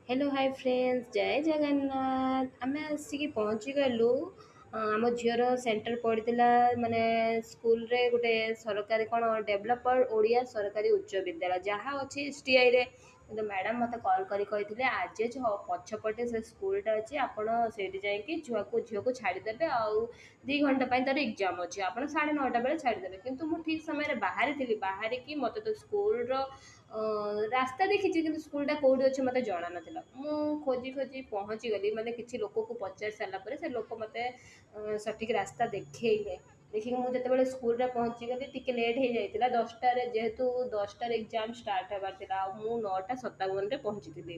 hello hi friends जय जगन्नाथ आम आसिक पहुँची गलु आम झीर सेंटर पड़ता माने स्कूल रे गोटे सरकारी कौन डेभलपर ओडिया सरकारी उच्च विद्यालय जहाँ अच्छी एसटीआई रे तो मैडम मत कॉल करी आज पछपटे से स्कूलटा अच्छी आपड़ से झील को छाड़देवे आउ 2 घंटा तार एग्जाम अच्छी आप 9:30 बेले छाड़देवे किंतु मु ठीक समय बाहरी बाहरिकी मत तो स्कूल रास्ता देखी कि स्कूलटा कौटी अच्छे मत जना ना मु खोजी खोजी पहुँची गली मैंने किसी लोक को पचार सारापर से लोक मत सठिक रास्ता देखले देखिए मुझे स्कूल पहुँची गली टी लेट हो जाता 10टार जेहेतु 10टार एग्जाम स्टार्ट होबार था मु 9:57 पहुँची थी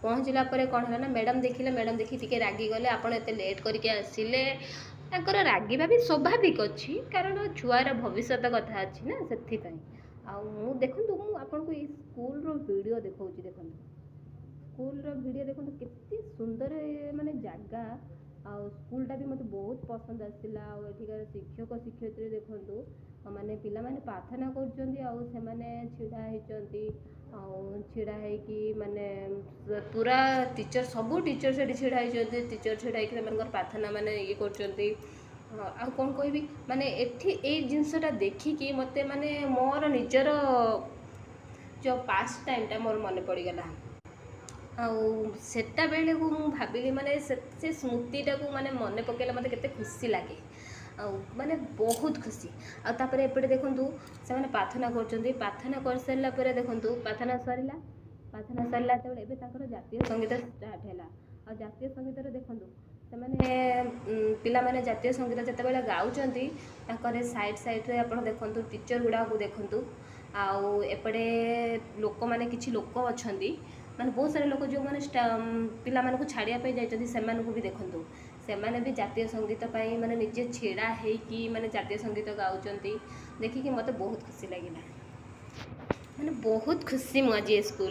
पहुँचला कौन है ना मैडम देखिले मैडम देखी टी रागिगले आपड़ एत लेट करके आसिले रागिबा भी स्वाभाविक अच्छी कारण छुआर भविष्य कथा अच्छी ना से देखूँ आपको ये स्कूल वीडियो देखा देखो स्कूल वीडियो देखो केते सुंदर माने जगह आ स्कूलटा भी मत बहुत पसंद आसला एठिकार शिक्षक शिक्षयित्री देखु माने पिला माने प्रार्थना कर छिड़ा होती छिड़ा होगी माने पूरा टीचर सब टीचर से छिड़ा होती टीचर छिड़ा होकर प्रार्थना माने ये कर आ कौन कहबी माने एठी ए जिनसटा देखिकी मते माने मोर निजर जो पास्ट टाइमटा मोर मन पड़गला आटा बेले को मुझे भाविली माने से स्मृतिटा को माने मन पकेला मत केते खुशी लगे माने बहुत खुशी आपर एपटे देखूँ से मैंने प्रार्थना प्रार्थना कर सारा पर देखूँ प्रार्थना सरला तब जातीय संगीत स्टार्ट है आ जातीय संगीत देखूँ से मैंने पिला माने जातीय संगीत जिते गाँव साइड साइड्रे आप देखूँ टीचर गुड़ा को देखूँ आपटे लोक मैंने किसी लोक अच्छा माने बहुत सारे लोक जो मैंने पिला मानक छाड़ियापी जाइए से भी देखूँ से मैंने भी जातीय संगीत माने निजे छेड़ा होगी माने जातीय संगीत गाँच देखिकी मत बहुत खुशी लगे माने बहुत खुशी मुझे स्कूल